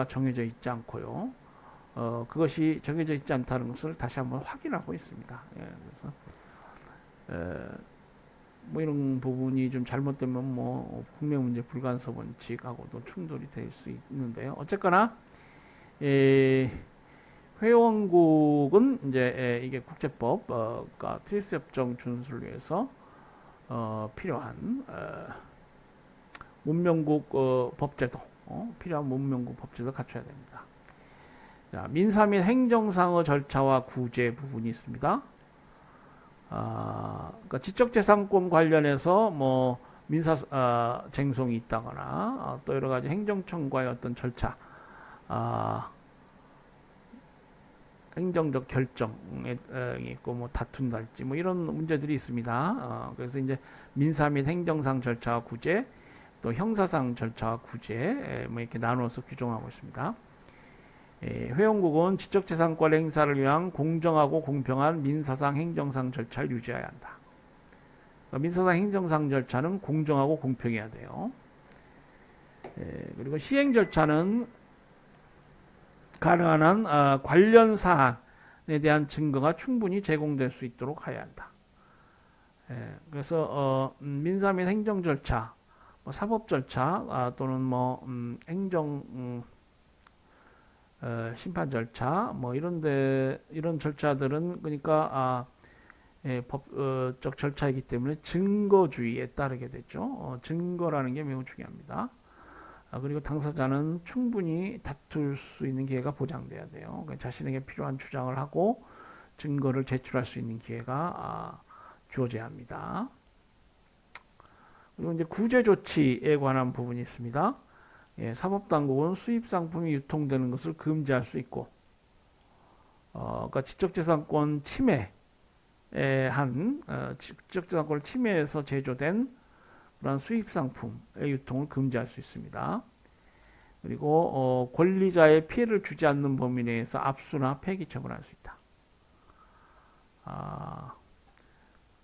정해져 있지 않고요. 그것이 정해져 있지 않다는 것을 다시 한번 확인하고 있습니다. 예, 그래서 뭐 이런 부분이 좀 잘못되면 뭐 국내문제 불간섭 원칙하고도 충돌이 될 수 있는데요. 어쨌거나 회원국은 이제 이게 국제법과 트리프스 협정 준수를 위해서 필요한 문명국 법제도 필요한 문명국 법제도 갖춰야 됩니다. 자, 민사 및 행정상의 절차와 구제 부분이 있습니다. 그러니까 지적재산권 관련해서 뭐 민사 쟁송이 있다거나 또 여러 가지 행정청과의 어떤 절차, 행정적 결정이 있고 뭐 다툰달지 뭐 이런 문제들이 있습니다. 그래서 이제 민사 및 행정상 절차와 구제, 또 형사상 절차와 구제 뭐 이렇게 나누어서 규정하고 있습니다. 회원국은 지적재산권 행사를 위한 공정하고 공평한 민사상 행정상 절차를 유지해야 한다. 그러니까 민사상 행정상 절차는 공정하고 공평해야 돼요. 그리고 시행 절차는 가능한 한 관련 사안에 대한 증거가 충분히 제공될 수 있도록 해야 한다. 그래서 민사 및 행정 절차, 뭐 사법 절차 또는 뭐 행정 심판 절차 뭐 이런 절차들은 그러니까 법적 절차이기 때문에 증거주의에 따르게 되죠. 증거라는 게 매우 중요합니다. 그리고 당사자는 충분히 다툴 수 있는 기회가 보장돼야 돼요. 그러니까 자신에게 필요한 주장을 하고 증거를 제출할 수 있는 기회가 주어져야 합니다. 그리고 이제 구제 조치에 관한 부분이 있습니다. 사법당국은 수입 상품이 유통되는 것을 금지할 수 있고, 그러니까 지적재산권 침해에 지적재산권을 침해해서 제조된 그런 수입 상품의 유통을 금지할 수 있습니다. 그리고 권리자의 피해를 주지 않는 범위 내에서 압수나 폐기 처분할 수 있다.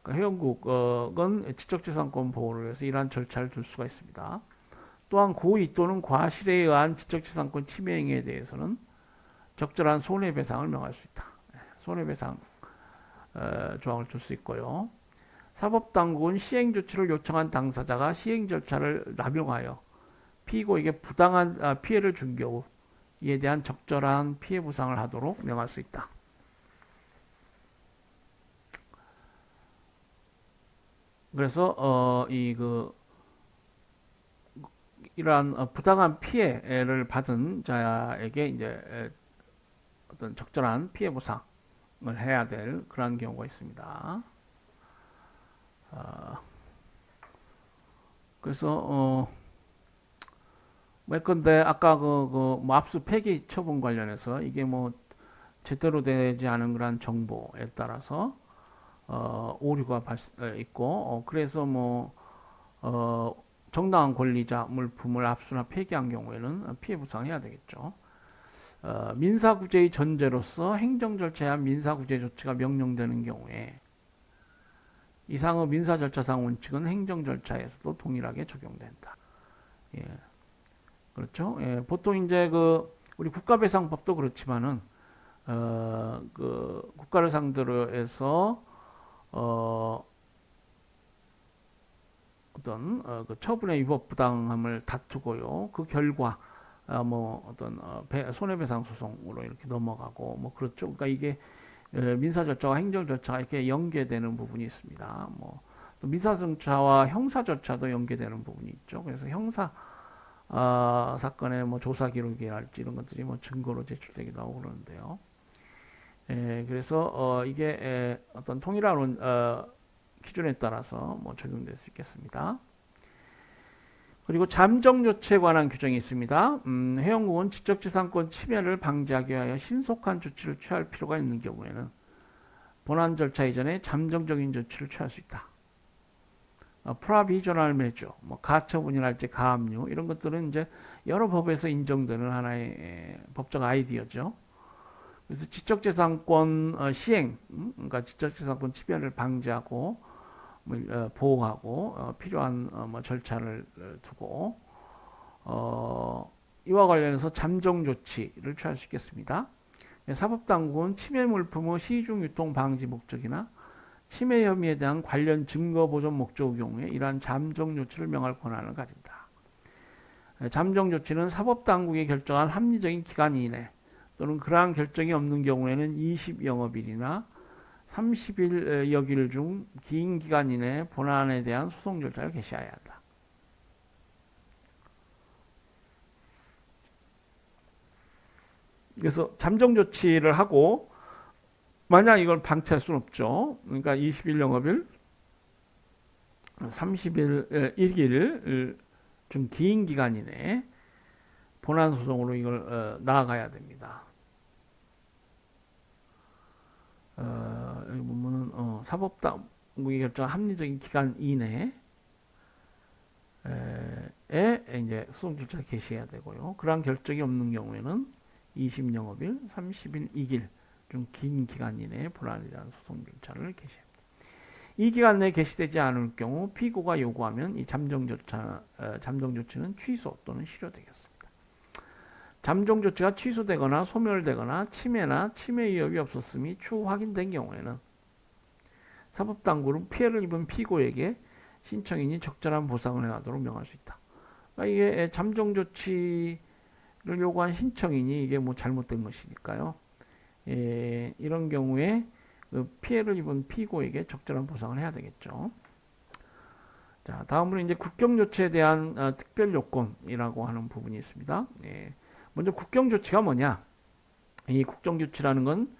그러니까 회원국은 지적재산권 보호를 위해서 이러한 절차를 둘 수가 있습니다. 또한 고의 또는 과실에 의한 지적재산권 침해 행위에 대해서는 적절한 손해배상을 명할 수 있다. 손해배상 조항을 둘 수 있고요. 사법당국은 시행조치를 요청한 당사자가 시행 절차를 남용하여 피고에게 부당한 피해를 준 경우 이에 대한 적절한 피해 보상을 하도록 명할 수 있다. 그래서 이러한 부당한 피해를 받은 자에게 이제 어떤 적절한 피해 보상을 해야 될 그러한 경우가 있습니다. 그래서 예컨대 아까 뭐 압수 폐기 처분 관련해서 이게 뭐 제대로 되지 않은 그런 정보에 따라서 오류가 있고 그래서 뭐 정당한 권리자 물품을 압수나 폐기한 경우에는 피해 보상해야 되겠죠. 민사구제의 전제로서 행정절차에 민사구제 조치가 명령되는 경우에 이상의 민사절차상 원칙은 행정절차에서도 동일하게 적용된다. 예. 그렇죠. 예. 보통 이제 우리 국가배상법도 그렇지만은 국가를 상대로 해서 어떤 그 처분의 위법 부당함을 다투고요. 그 결과 뭐 어떤 손해배상 소송으로 이렇게 넘어가고 뭐 그렇죠. 그러니까 이게 민사 절차와 행정 절차가 이렇게 연계되는 부분이 있습니다. 뭐 또 민사 절차와 형사 절차도 연계되는 부분이 있죠. 그래서 형사 사건의 뭐 조사 기록이랄지 이런 것들이 뭐 증거로 제출되기도 하고 그러는데요. 그래서 이게 어떤 통일한 기준에 따라서 뭐 적용될 수 있겠습니다. 그리고 잠정 조치에 관한 규정이 있습니다. 회원국은 지적재산권 침해를 방지하기 위하여 신속한 조치를 취할 필요가 있는 경우에는 본안 절차 이전에 잠정적인 조치를 취할 수 있다. 프라비저널 메저, 뭐 가처분이랄지 가압류 이런 것들은 이제 여러 법에서 인정되는 하나의 법적 아이디어죠. 그래서 지적재산권 시행, 그러니까 지적재산권 침해를 방지하고 보호하고 필요한 뭐 절차를 두고 이와 관련해서 잠정 조치를 취할 수 있겠습니다. 사법당국은 침해 물품의 시중 유통 방지 목적이나 침해 혐의에 대한 관련 증거 보존 목적의 경우에 이러한 잠정 조치를 명할 권한을 가진다. 잠정 조치는 사법당국이 결정한 합리적인 기간 이내 또는 그러한 결정이 없는 경우에는 20영업일이나 30일여길 중 긴 기간 이내에 본안에 대한 소송 절차를 개시해야 한다. 그래서 잠정 조치를 하고 만약 이걸 방치할 수는 없죠. 그러니까 20일 영업일, 30일, 1일 좀 긴 기간 이내에 본안 소송으로 이걸 나아가야 됩니다. 여기 보면은 사법당국이 결정한 합리적인 기간 이내에 이제 소송 절차를 개시해야 되고요. 그러한 결정이 없는 경우에는 20영업일, 30일, 2일 좀 긴 기간 이내에 본안에 대한 소송 절차를 개시합니다. 이 기간 내에 개시되지 않을 경우 피고가 요구하면 이 잠정 조치는 취소 또는 실효되겠습니다. 잠정 조치가 취소되거나 소멸되거나 침해나 침해 위협이 없었음이 추후 확인된 경우에는 사법당국은 피해를 입은 피고에게 신청인이 적절한 보상을 행하도록 명할 수 있다. 그러니까 이게 잠정 조치를 요구한 신청인이 이게 뭐 잘못된 것이니까요. 이런 경우에 그 피해를 입은 피고에게 적절한 보상을 해야 되겠죠. 자, 다음으로 이제 국경 조치에 대한 특별 요건이라고 하는 부분이 있습니다. 먼저 국경 조치가 뭐냐? 이 국경 조치라는 건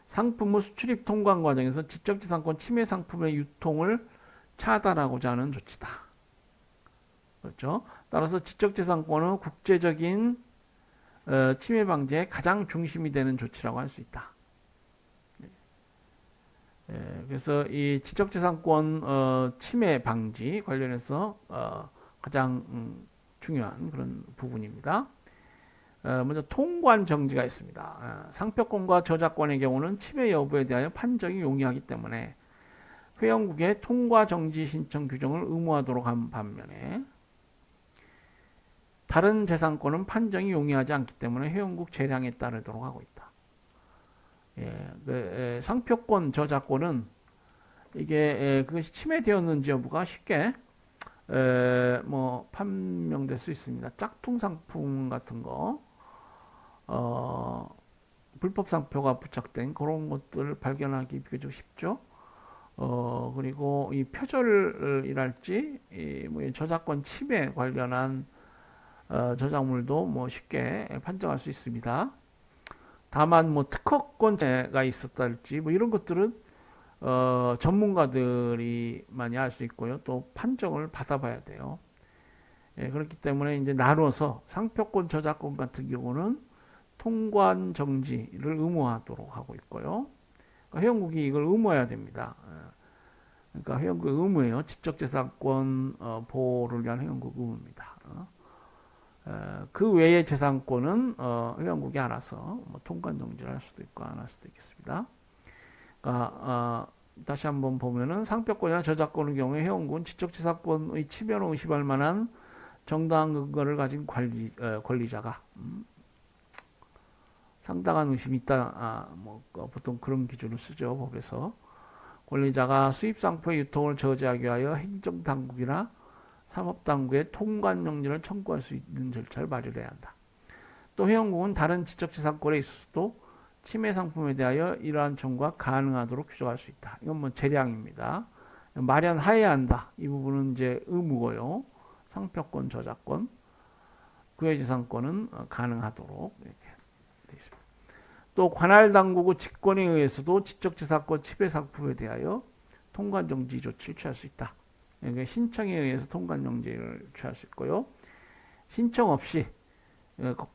상품의 수출입 통관 과정에서 지적재산권 침해 상품의 유통을 차단하고자 하는 조치다. 그렇죠? 따라서 지적재산권은 국제적인 침해 방지의 가장 중심이 되는 조치라고 할 수 있다. 그래서 이 지적재산권 침해 방지 관련해서 가장 중요한 그런 부분입니다. 먼저 통관 정지가 있습니다. 상표권과 저작권의 경우는 침해 여부에 대하여 판정이 용이하기 때문에 회원국의 통과 정지 신청 규정을 의무화하도록 한 반면에 다른 재산권은 판정이 용이하지 않기 때문에 회원국 재량에 따르도록 하고 있다. 상표권, 저작권은 이게 그것이 침해되었는지 여부가 쉽게 뭐 판명될 수 있습니다. 짝퉁 상품 같은 거, 불법 상표가 부착된 그런 것들을 발견하기 비교적 쉽죠. 그리고 이 표절이랄지 뭐 저작권 침해 관련한 저작물도 뭐 쉽게 판정할 수 있습니다. 다만 뭐 특허권자가 있었달지 뭐 이런 것들은 전문가들이 많이 알 수 있고요. 또 판정을 받아봐야 돼요. 그렇기 때문에 이제 나눠서 상표권, 저작권 같은 경우는 통관 정지를 의무화하도록 하고 있고요. 그러니까 회원국이 이걸 의무화해야 됩니다. 그러니까 회원국 의무예요. 지적재산권 보호를 위한 회원국 의무입니다. 그 외의 재산권은 회원국이 알아서 뭐 통관 정지를 할 수도 있고 안 할 수도 있겠습니다. 그러니까 다시 한번 보면은 상표권이나 저작권의 경우에 회원국은 지적재산권의 침해로 의심할 만한 정당한 근거를 가진 권리자가 상당한 의심이 있다. 뭐 보통 그런 기준을 쓰죠. 법에서. 권리자가 수입상표의 유통을 저지하기 위하여 행정당국이나 사법당국의 통관정지를 청구할 수 있는 절차를 마련해야 한다. 또 회원국은 다른 지적재산권에 있어서도 침해 상품에 대하여 이러한 청구가 가능하도록 규정할 수 있다. 이건 뭐 재량입니다. 마련하여야 한다. 이 부분은 이제 의무고요. 상표권, 저작권, 구외재산권은 가능하도록 이렇게 되어 있습니다. 또 관할 당국의 직권에 의해서도 지적재산권 침해 상품에 대하여 통관정지 조치를 취할 수 있다. 그러니까 신청에 의해서 통관정지를 취할 수 있고요. 신청 없이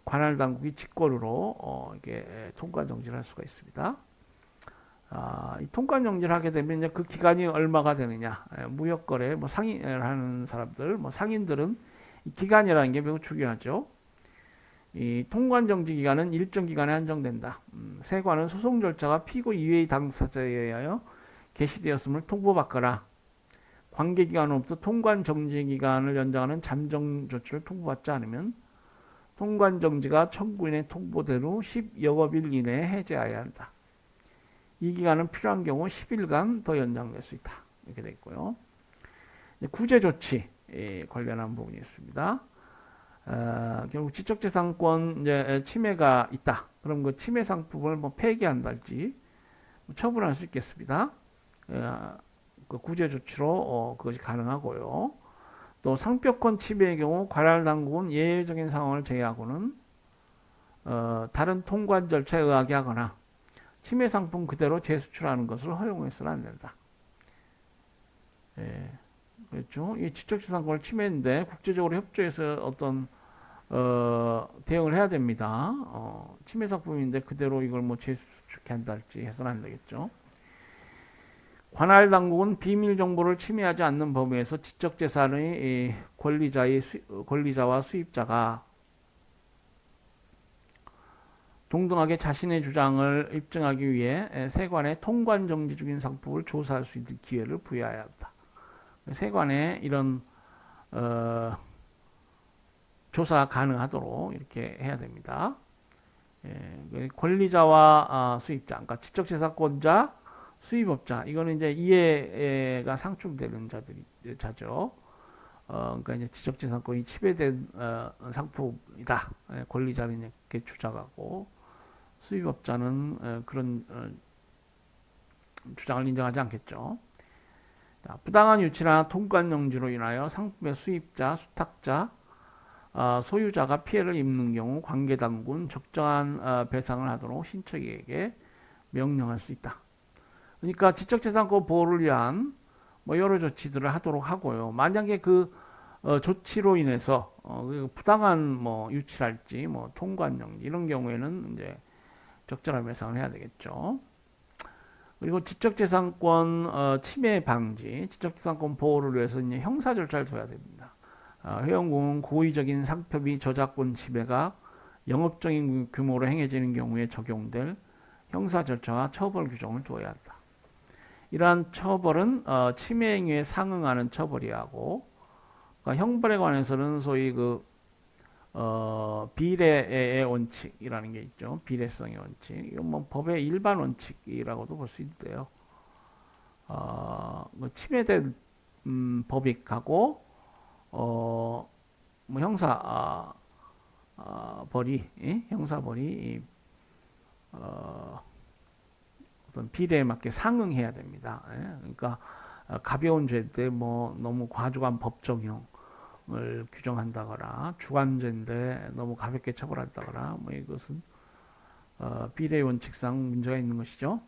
관할 당국이 직권으로 이게 통관정지를 할 수가 있습니다. 이 통관정지를 하게 되면 이제 그 기간이 얼마가 되느냐? 무역거래, 뭐 상인을 하는 사람들, 뭐 상인들은 이 기간이라는 게 매우 중요하죠. 이 통관정지 기간은 일정 기간에 한정된다. 세관은 소송 절차가 피고 이외의 당사자에 의하여 개시되었음을 통보받거나 관계기간으로부터 통관정지 기간을 연장하는 잠정 조치를 통보받지 않으면 통관정지가 청구인의 통보된 후 10영업일 이내에 해제해야 한다. 이 기간은 필요한 경우 10일간 더 연장될 수 있다. 이렇게 되어 있고요. 구제조치 관련한 부분이 있습니다. 결국 지적재산권 이제 침해가 있다. 그럼 그 침해 상품을 뭐 폐기한달지 처분할 수 있겠습니다. 그 구제조치로 그것이 가능하고요. 또 상표권 침해의 경우 관할당국은 예외적인 상황을 제외하고는 다른 통관 절차에 의하게 하거나 침해 상품 그대로 재수출하는 것을 허용해서는 안 된다. 예, 그렇죠. 이 지적재산권을 침해인데 국제적으로 협조해서 어떤 대응을 해야 됩니다. 침해 상품인데 그대로 이걸 뭐 재수출케 한달지 해서는 안 되겠죠. 관할 당국은 비밀 정보를 침해하지 않는 범위에서 지적 재산의 권리자와 수입자가 동등하게 자신의 주장을 입증하기 위해 세관에 통관 정지 중인 상품을 조사할 수 있는 기회를 부여해야 한다. 세관에 이런 조사 가능하도록 이렇게 해야 됩니다. 권리자와 수입자, 그러니까 지적재산권자, 수입업자, 이거는 이제 이해가 상충되는 자죠. 그러니까 이제 지적재산권이 침해된 상품이다. 권리자는 이렇게 주장하고 수입업자는 그런 주장을 인정하지 않겠죠. 부당한 유치나 통관정지로 인하여 상품의 수입자, 수탁자, 소유자가 피해를 입는 경우 관계당국은 적정한 배상을 하도록 신청인에게 명령할 수 있다. 그러니까 지적재산권 보호를 위한 뭐 여러 조치들을 하도록 하고요. 만약에 그 조치로 인해서 부당한 뭐 유치랄지 뭐 통관정지 이런 경우에는 이제 적절한 배상을 해야 되겠죠. 그리고 지적재산권 침해 방지, 지적재산권 보호를 위해서 이제 형사 절차를 둬야 됩니다. 회원국은 고의적인 상표비 저작권 침해가 영업적인 규모로 행해지는 경우에 적용될 형사 절차와 처벌 규정을 둬야 한다. 이러한 처벌은 침해 행위에 상응하는 처벌이야 하고, 그러니까 형벌에 관해서는 소위 그 비례의 원칙이라는 게 있죠. 비례성의 원칙. 이건 뭐 법의 일반 원칙이라고도 볼 수 있는데요. 뭐 침해된 법익하고 뭐 형사 벌이 형사벌이 어떤 비례에 맞게 상응해야 됩니다. 그러니까 가벼운 죄 때 뭐 너무 과중한 법정형을 규정한다거나 주관죄인데 너무 가볍게 처벌한다거나 뭐 이것은 비례 원칙상 문제가 있는 것이죠.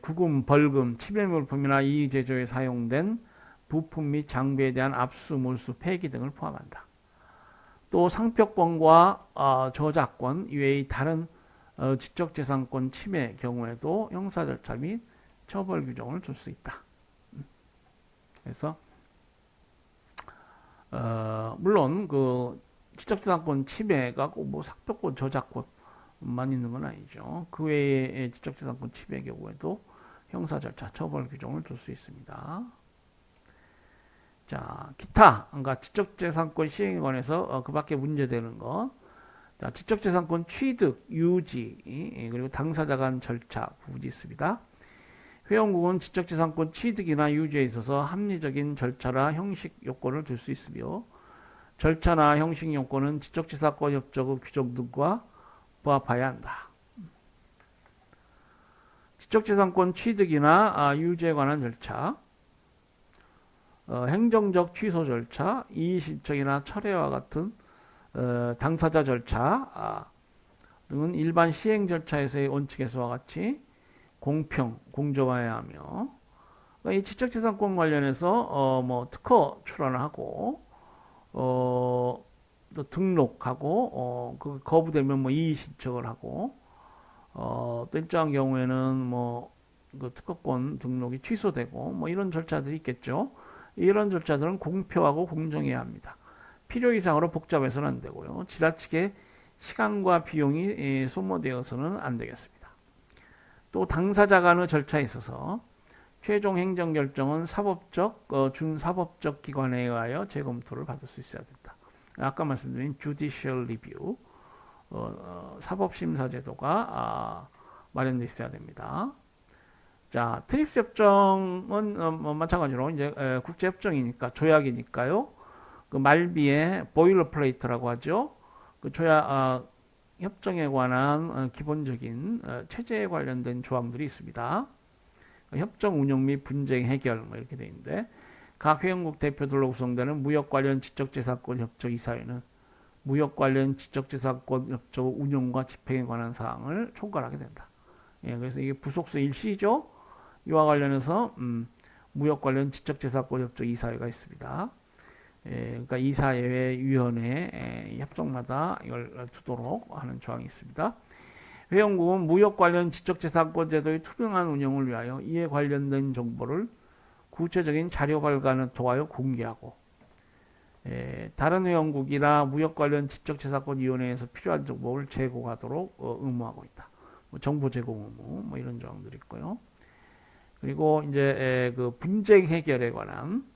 구금, 벌금, 침해물품이나 이의제조에 사용된 부품 및 장비에 대한 압수, 몰수, 폐기 등을 포함한다. 또 상표권과 저작권 이외의 다른 지적재산권 침해 경우에도 형사 절차 및 처벌 규정을 줄 수 있다. 그래서 물론 그 지적재산권 침해가 꼭 뭐 상표권, 저작권만 있는 건 아니죠. 그 외에 지적재산권 침해 경우에도 형사 절차, 처벌 규정을 줄 수 있습니다. 자, 기타, 그러니까 지적재산권 시행에 관해서 그 밖에 문제되는 것. 자, 지적재산권 취득, 유지, 그리고 당사자 간 절차 부분이 있습니다. 회원국은 지적재산권 취득이나 유지에 있어서 합리적인 절차나 형식 요건을 둘 수 있으며 절차나 형식 요건은 지적재산권 협정의 규정 등과 부합해야 한다. 지적재산권 취득이나 유지에 관한 절차, 행정적 취소 절차, 이의신청이나 철회와 같은 당사자 절차 등은 일반 시행 절차에서의 원칙에서와 같이 공평, 공정해야 하며 이 지적재산권 관련해서 뭐 특허 출원하고 또 등록하고 그 거부되면 뭐 이의 신청을 하고 또 일정한 경우에는 뭐 그 특허권 등록이 취소되고 뭐 이런 절차들이 있겠죠. 이런 절차들은 공평하고 공정해야 합니다. 필요 이상으로 복잡해서는 안 되고요. 지나치게 시간과 비용이 소모되어서는 안 되겠습니다. 또 당사자 간의 절차에 있어서 최종 행정결정은 사법적, 준사법적 기관에 의하여 재검토를 받을 수 있어야 된다. 아까 말씀드린 judicial review, 사법심사 제도가 마련되어 있어야 됩니다. 자, 트립스 협정은 뭐 마찬가지로 이제 국제협정이니까 조약이니까요. 그 말비에 보일러플레이트라고 하죠. 그 조약 협정에 관한 기본적인 체제에 관련된 조항들이 있습니다. 협정 운영 및 분쟁 해결 뭐 이렇게 돼 있는데 각 회원국 대표들로 구성되는 무역 관련 지적재산권 협정 이사회는 무역 관련 지적재산권 협정 운영과 집행에 관한 사항을 총괄하게 된다. 예, 그래서 이게 부속서 1C죠. 이와 관련해서 무역 관련 지적재산권 협정 이사회가 있습니다. 그러니까 이사회위원회 협정마다 이걸 두도록 하는 조항이 있습니다. 회원국은 무역 관련 지적재산권 제도의 투명한 운영을 위하여 이에 관련된 정보를 구체적인 자료 발간을 통하여 공개하고 다른 회원국이나 무역 관련 지적재산권위원회에서 필요한 정보를 제공하도록 의무하고 있다. 뭐 정보 제공 의무 뭐 이런 조항들이 있고요. 그리고 이제 그 분쟁 해결에 관한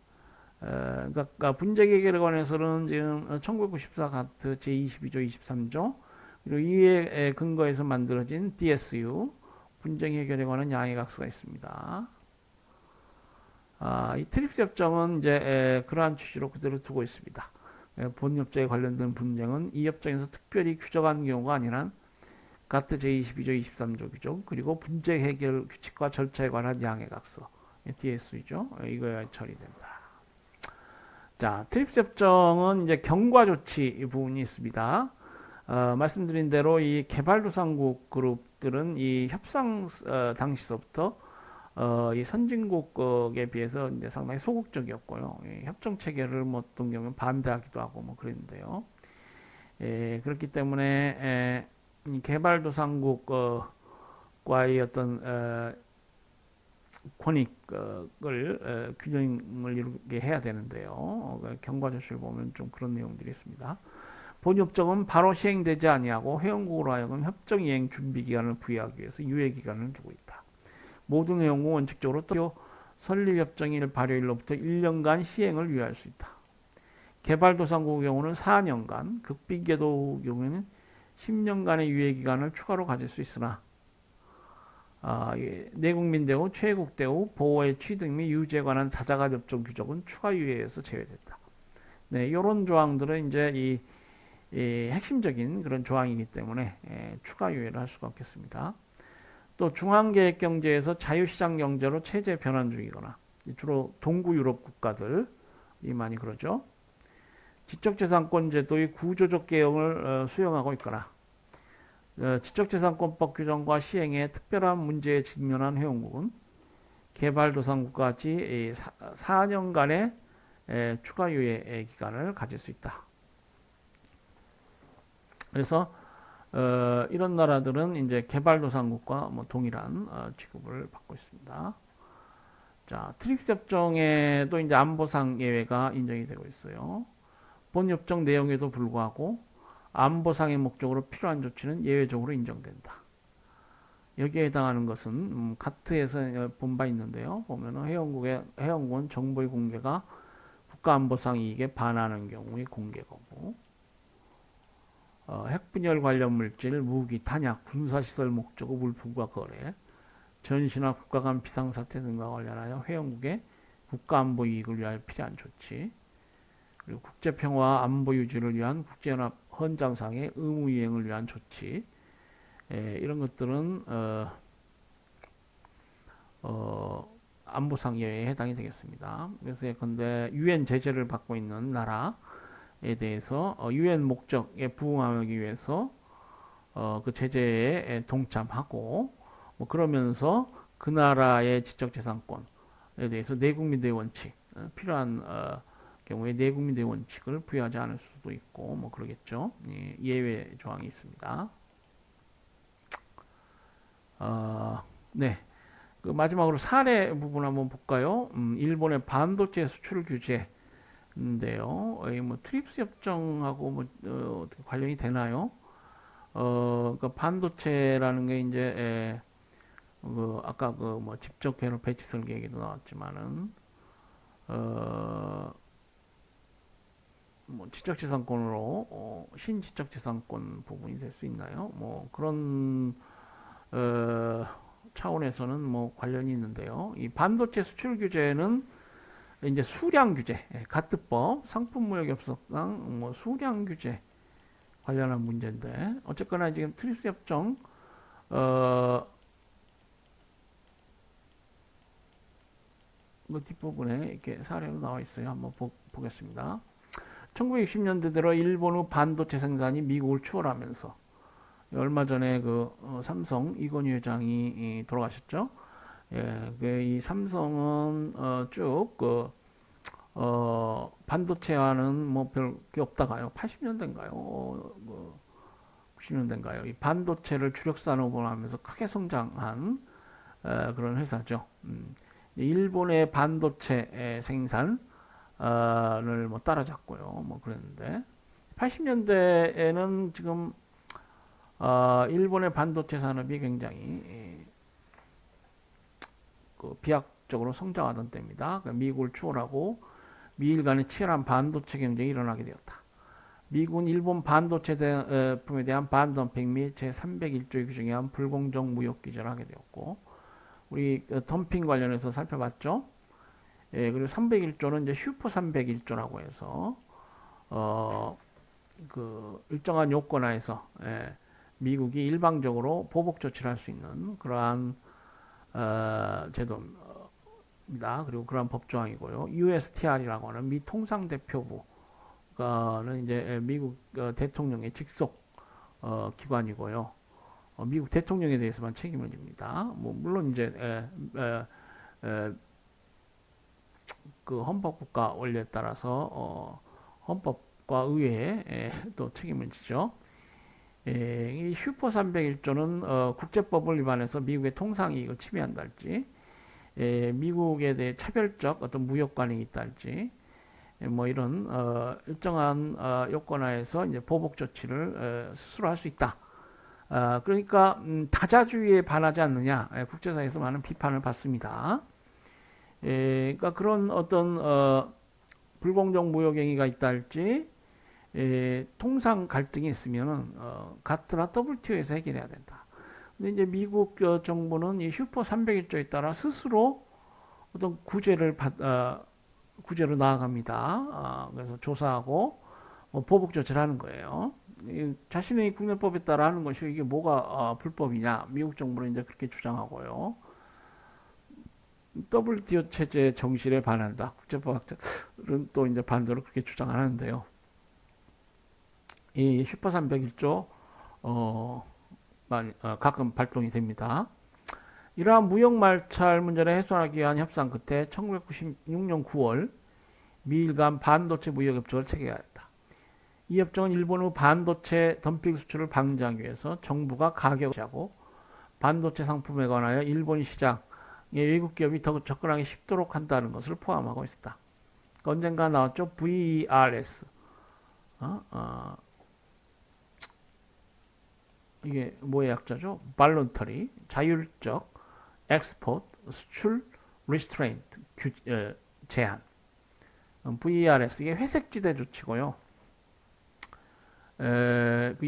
그러니까 분쟁 해결에 관해서는 지금 1994 가트 제22조 23조 그리고 이에 근거해서 만들어진 DSU 분쟁 해결에 관한 양해각서가 있습니다. 이 트립스 협정은 이제 그러한 취지로 그대로 두고 있습니다. 본 협정에 관련된 분쟁은 이 협정에서 특별히 규정한 경우가 아니란 가트 제22조 23조 규정 그리고 분쟁 해결 규칙과 절차에 관한 양해각서 DSU죠. 이거야 처리된다. 자, 트립스 협정은 이제 경과 조치 부분이 있습니다. 말씀드린 대로 이 개발도상국 그룹들은 이 협상 당시서부터 이 선진국에 비해서 이제 상당히 소극적이었고요. 협정 체계를 뭐 어떤 경우는 반대하기도 하고 뭐 그랬는데요. 그렇기 때문에 이 개발도상국과의 어떤 권익을 균형을 이루게 해야 되는데요. 경과 조치를 보면 좀 그런 내용들이 있습니다. 본 협정은 바로 시행되지 아니하고 회원국으로 하여금 협정 이행 준비 기간을 부여하기 위해서 유예 기간을 두고 있다. 모든 회원국은 원칙적으로 또 설립협정일 발효일로부터 1년간 시행을 유예할 수 있다. 개발도상국의 경우는 4년간, 극빈개도국의 경우에는 10년간의 유예 기간을 추가로 가질 수 있으나 내국민 대우, 최애국 대우, 보호의 취득 및 유지에 관한 다자간 협정 규정은 추가 유예에서 제외됐다. 네, 이런 조항들은 이제 이 핵심적인 그런 조항이기 때문에 추가 유예를 할 수가 없겠습니다. 또 중앙계획 경제에서 자유시장 경제로 체제 변환 중이거나 주로 동구 유럽 국가들이 많이 그러죠. 지적재산권 제도의 구조적 개혁을 수용하고 있거나 지적재산권법 규정과 시행에 특별한 문제에 직면한 회원국은 개발도상국까지 4년간의 추가 유예 기간을 가질 수 있다. 그래서 이런 나라들은 이제 개발도상국과 뭐 동일한 취급을 받고 있습니다. 자, 트립스 협정에도 이제 안보상 예외가 인정이 되고 있어요. 본 협정 내용에도 불구하고 안보상의 목적으로 필요한 조치는 예외적으로 인정된다. 여기에 해당하는 것은 가트에서 본 바 있는데요. 보면은 회원국은 정보의 공개가 국가안보상 이익에 반하는 경우의 공개 거부, 핵분열 관련 물질, 무기, 탄약, 군사시설 목적의 물품과 거래, 전시나 국가 간 비상사태 등과 관련하여 회원국의 국가안보 이익을 위하여 필요한 조치, 그리고 국제평화와 안보 유지를 위한 국제연합 헌장상의 의무 이행을 위한 조치, 이런 것들은 안보상 예외에 해당이 되겠습니다. 그래서 예컨대 유엔 제재를 받고 있는 나라에 대해서 유엔 목적에 부응하기 위해서 그 제재에 동참하고 뭐 그러면서 그 나라의 지적재산권에 대해서 내국민대의 원칙 필요한 경우에 내국민대의 원칙을 부여하지 않을 수도 있고 뭐 그러겠죠. 예외 조항이 있습니다. 네. 그 마지막으로 사례 부분 한번 볼까요? 일본의 반도체 수출 규제인데요. 뭐 트립스 협정하고 뭐 어떻게 관련이 되나요? 그 반도체라는 게 이제 그 아까 그 뭐 직접 회로 배치 설계 얘기도 나왔지만은 뭐 지적재산권으로 신지적재산권 부분이 될 수 있나요? 뭐 그런 차원에서는 뭐 관련이 있는데요. 이 반도체 수출 규제는 이제 수량 규제, 가트법, 상품무역협상상 뭐 수량 규제 관련한 문제인데 어쨌거나 지금 트립스 협정 그 뒷부분에 이렇게 사례로 나와 있어요. 한번 보겠습니다. 1960년대 들어 일본의 반도체 생산이 미국을 추월하면서 얼마 전에 그 삼성 이건희 회장이 돌아가셨죠. 예, 이 삼성은 쭉 반도체와는 뭐 별 게 없다가요. 80년대인가요? 90년대인가요? 이 반도체를 주력 산업으로 하면서 크게 성장한 그런 회사죠. 일본의 반도체 생산을 뭐 따라잡고요. 뭐 그랬는데 80년대에는 지금 일본의 반도체 산업이 굉장히 그 비약적으로 성장하던 때입니다. 그러니까 미국을 추월하고 미일 간의 치열한 반도체 경쟁이 일어나게 되었다. 미국은 일본 반도체 제품에 대한 반덤핑 및 제301조의 규정에 의한 불공정 무역 규제를 하게 되었고, 우리 덤핑 관련해서 살펴봤죠. 예, 그리고 301조는 이제 슈퍼 301조라고 해서 그 일정한 요건 하에서 미국이 일방적으로 보복 조치를 할 수 있는 그러한 제도입니다. 그리고 그러한 법조항이고요. USTR이라고 하는 미 통상대표부는 이제 미국 대통령의 직속 기관이고요. 미국 대통령에 대해서만 책임을 집니다. 뭐 물론 이제 그 헌법국가 원리에 따라서 헌법과 의회에 또 책임을 지죠. 이 슈퍼 301조는 국제법을 위반해서 미국의 통상이익을 침해한다 할지, 미국에 대해 차별적 어떤 무역 관행이 있다 할지, 뭐 이런 일정한 요건하에서 이제 보복 조치를 스스로 할 수 있다. 그러니까 다자주의에 반하지 않느냐, 국제사회에서 많은 비판을 받습니다. 그러니까 그런 어떤 불공정 무역 행위가 있다 할지, 통상 갈등이 있으면은 가트나 WTO에서 해결해야 된다. 근데 이제 미국 정부는 이 슈퍼 301조에 따라 스스로 어떤 구제로 나아갑니다. 그래서 조사하고 뭐 보복 조치를 하는 거예요. 자신의 국내법에 따라 하는 것이 이게 뭐가 불법이냐? 미국 정부는 이제 그렇게 주장하고요. WTO 체제 정신에 반한다. 국제법학자들은 또 이제 반대로 그렇게 주장하는데요. 이 슈퍼 301조 가끔 발동이 됩니다. 이러한 무역 말찰 문제를 해소하기 위한 협상 끝에 1996년 9월 미일 간 반도체 무역 협정을 체결했다. 이 협정은 일본의 반도체 덤핑 수출을 방지하기 위해서 정부가 가격을 제하고 반도체 상품에 관하여 일본 시장에 외국 기업이 더 접근하기 쉽도록 한다는 것을 포함하고 있었다. 언젠가 나왔죠. VERS. 이게 뭐의 약자죠? voluntary, 자율적, export, 수출, restraint, 제한. VERS, 이게 회색지대 조치고요.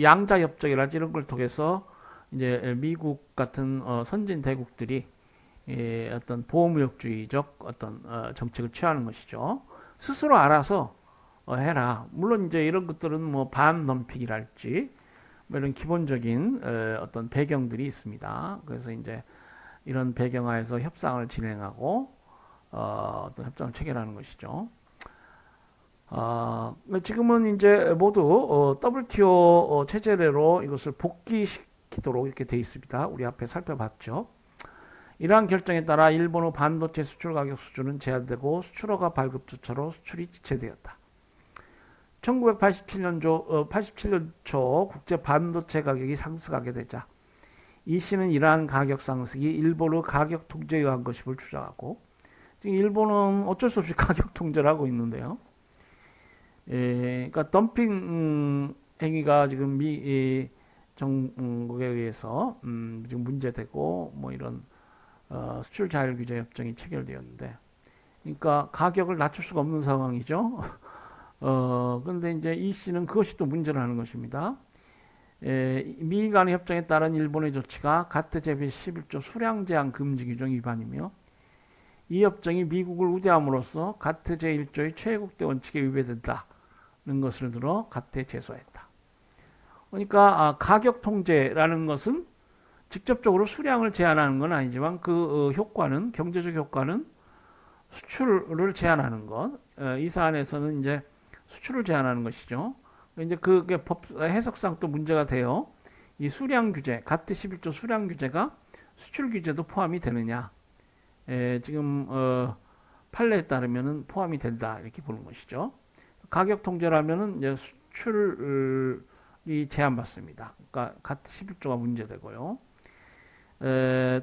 양자 협정이라든지 이런 걸 통해서 이제 미국 같은 선진 대국들이 어떤 보호무역주의적 어떤 정책을 취하는 것이죠. 스스로 알아서 해라. 물론 이제 이런 것들은 뭐 반덤핑이랄지 뭐 이런 기본적인 어떤 배경들이 있습니다. 그래서 이제 이런 배경하에서 협상을 진행하고 어떤 협상을 체결하는 것이죠. 지금은 이제 모두 WTO 체제로 이것을 복귀시키도록 이렇게 되어 있습니다. 우리 앞에 살펴봤죠. 이러한 결정에 따라 일본의 반도체 수출 가격 수준은 제한되고 수출허가 발급 조차로 수출이 지체되었다. 1987년 초 국제 반도체 가격이 상승하게 되자 이 씨는 이러한 가격 상승이 일본의 가격 통제에 의한 것임을 주장하고, 지금 일본은 어쩔 수 없이 가격 통제를 하고 있는데요. 그러니까 덤핑 행위가 지금 미 정국에 의해서 지금 문제되고 뭐 이런 수출 자율 규제 협정이 체결되었는데, 그러니까 가격을 낮출 수가 없는 상황이죠. 그런데 이제 이 씨는 그것이 또 문제라는 것입니다. 미 간의 협정에 따른 일본의 조치가 가트 제11조 수량 제한 금지 규정 위반이며 이 협정이 미국을 우대함으로써 가트 제1조의 최애국대 원칙에 위배된다는 것을 들어 가트에 제소했다. 그러니까 가격 통제라는 것은 직접적으로 수량을 제한하는 건 아니지만 그 효과는 경제적 효과는 수출을 제한하는 것. 이 사안에서는 이제 수출을 제한하는 것이죠. 이제 그게 법 해석상 또 문제가 돼요. 이 수량 규제, 가트 11조 수량 규제가 수출 규제도 포함이 되느냐? 지금 판례에 따르면은 포함이 된다 이렇게 보는 것이죠. 가격 통제라면은 이제 수출이 제한받습니다. 그러니까 가트 11조가 문제되고요.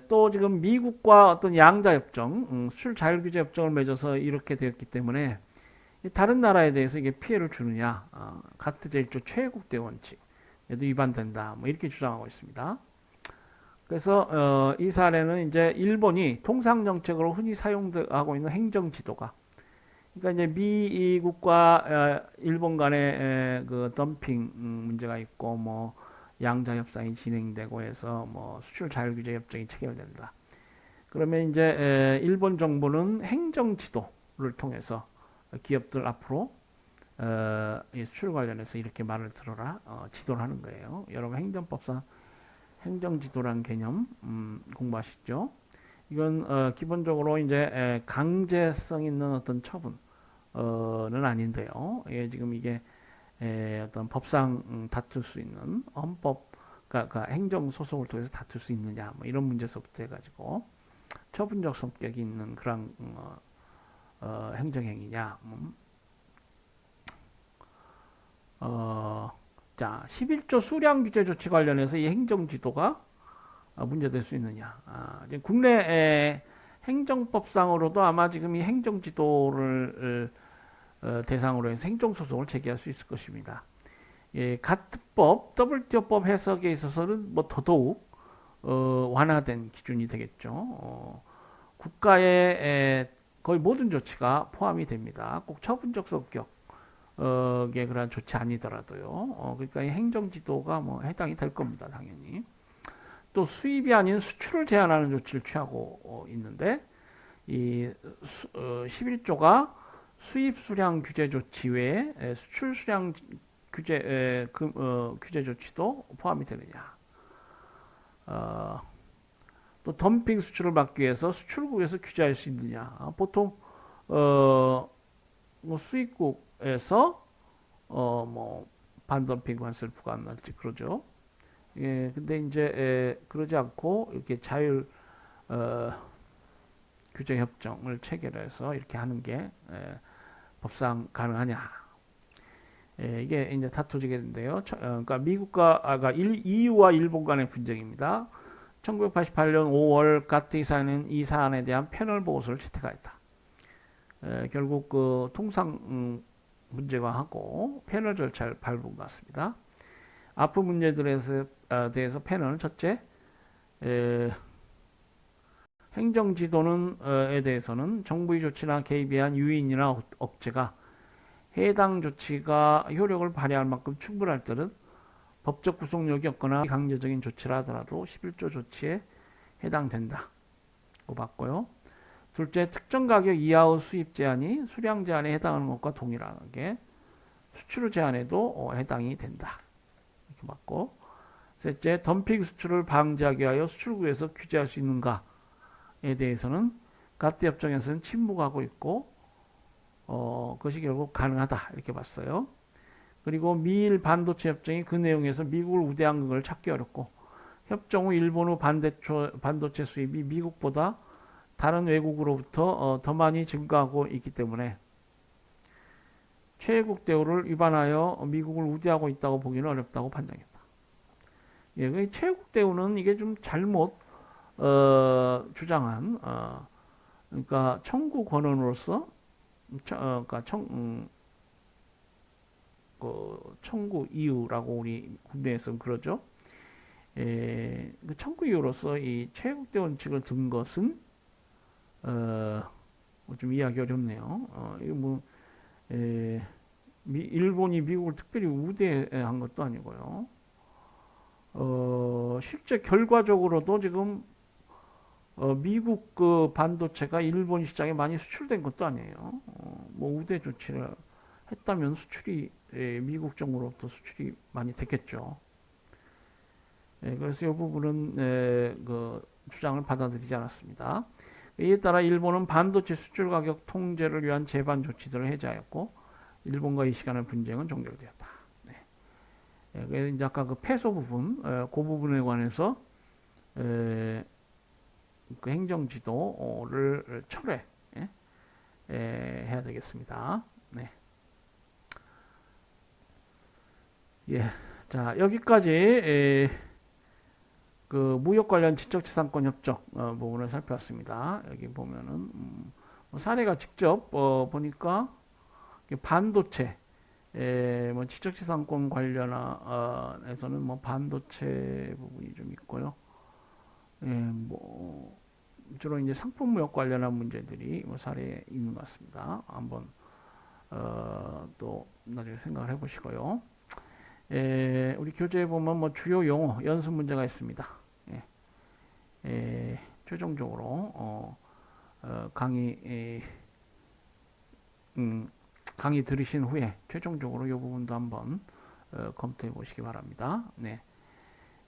또 지금 미국과 어떤 양자 협정, 수출 자율 규제 협정을 맺어서 이렇게 되었기 때문에 다른 나라에 대해서 이게 피해를 주느냐? 가트 제1조 최애국대 원칙 에도 위반된다. 뭐 이렇게 주장하고 있습니다. 그래서 이 사례는 이제 일본이 통상 정책으로 흔히 사용하고 있는 행정 지도가, 그러니까 이제 미국과 일본 간의 그 덤핑 문제가 있고 뭐 양자 협상이 진행되고 해서 뭐 수출 자율 규제 협정이 체결된다. 그러면 이제 일본 정부는 행정 지도를 통해서 기업들 앞으로 수출 관련해서 이렇게 말을 들어라 지도를 하는 거예요. 여러분 행정법상 행정지도란 개념 공부하시죠? 이건 기본적으로 이제 강제성 있는 어떤 처분은 아닌데요. 지금 이게 어떤 법상 다툴 수 있는 헌법, 그러니까 행정 소송을 통해서 다툴 수 있느냐, 뭐 이런 문제서부터 해가지고 처분적 성격이 있는 그런 행정행위냐. 자, 11조 수량 규제 조치 관련해서 이 행정 지도가 문제될 수 있느냐. 국내 행정법상으로도 아마 지금 이 행정 지도를 대상으로 해서 행정소송을 제기할 수 있을 것입니다. 가트법, WTO법 해석에 있어서는 뭐 더더욱 완화된 기준이 되겠죠. 국가의 거의 모든 조치가 포함이 됩니다. 꼭 처분적 성격의 그런 조치 아니더라도요. 그러니까 이 행정지도가 뭐 해당이 될 겁니다, 당연히. 또 수입이 아닌 수출을 제한하는 조치를 취하고 있는데 이 11조가 수입 수량 규제 조치 외에 수출 수량 규제 규제 조치도 포함이 되느냐. 또 덤핑 수출을 막기 위해서 수출국에서 규제할 수 있느냐. 보통 뭐 수입국에서 뭐 반덤핑 관세를 부과할지 그러죠. 근데 이제 그러지 않고 이렇게 자율 규제 협정을 체결해서 이렇게 하는 게 법상 가능하냐? 이게 이제 다투지게 된대요. 그러니까 EU와 일본 간의 분쟁입니다. 1988년 5월 가트 이사는 이 사안에 대한 패널 보고서를 채택하였다. 결국 그 통상 문제화하고 패널 절차를 밟은 것 같습니다. 앞으로 문제들에 대해서 패널은 첫째, 행정지도에 대해서는 정부의 조치나 개입에 의한 유인이나 억제가 해당 조치가 효력을 발휘할 만큼 충분할 때는 법적 구속력이 없거나 강제적인 조치라 하더라도 11조 조치에 해당된다고 봤고요. 둘째, 특정 가격 이하의 수입 제한이 수량 제한에 해당하는 것과 동일하게 수출 제한에도 해당이 된다. 이렇게 봤고, 셋째, 덤핑 수출을 방지하기 위하여 수출국에서 규제할 수 있는가에 대해서는 가트 협정에서는 침묵하고 있고 그것이 결국 가능하다 이렇게 봤어요. 그리고 미일 반도체 협정이 그 내용에서 미국을 우대한 걸 찾기 어렵고 협정 후 일본 후 반도체 수입이 미국보다 다른 외국으로부터 더 많이 증가하고 있기 때문에 최애국 대우를 위반하여 미국을 우대하고 있다고 보기는 어렵다고 판단했다. 최애국 대우는 이게 좀 잘못 주장한 그러니까 청구 권한으로서 그러니까 청구 이유라고 우리 국내에서는 그러죠. 그 청구 이유로서 이 최애국대 원칙을 든 것은 좀 이해하기 어렵네요. 이거 뭐 일본이 미국을 특별히 우대한 것도 아니고요. 실제 결과적으로도 지금 미국 그 반도체가 일본 시장에 많이 수출된 것도 아니에요. 뭐 우대 조치를 했다면 수출이 미국 정으로부터 수출이 많이 됐겠죠. 그래서 이 부분은 그 주장을 받아들이지 않았습니다. 이에 따라 일본은 반도체 수출 가격 통제를 위한 제반 조치들을 해제하였고 일본과 이 시간의 분쟁은 종결되었다. 그래서 이제 아까 그 패소 부분, 그 부분에 관해서 그 행정지도를 철회 해야 되겠습니다. 네. 예. 자, 여기까지 그 무역 관련 지적재산권 협정 부분을 살펴봤습니다. 여기 보면은 뭐 사례가 직접 보니까 반도체 뭐 지적재산권 관련해서는 뭐 반도체 부분이 좀 있고요. 뭐 주로 이제 상품 무역 관련한 문제들이 뭐 사례에 있는 것 같습니다. 한번 또 나중에 생각을 해보시고요. 우리 교재에 보면 뭐 주요 용어 연습 문제가 있습니다. 최종적으로 강의 강의 들으신 후에 최종적으로 이 부분도 한번 검토해 보시기 바랍니다. 네.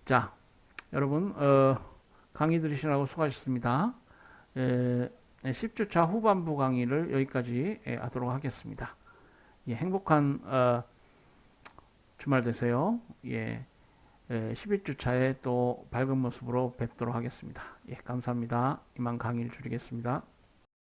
자, 여러분 강의 들으시라고 수고하셨습니다. 10주차 후반부 강의를 여기까지 하도록 하겠습니다. 예, 행복한 주말 되세요. 예, 11주차에 또 밝은 모습으로 뵙도록 하겠습니다. 예, 감사합니다. 이만 강의를 줄이겠습니다.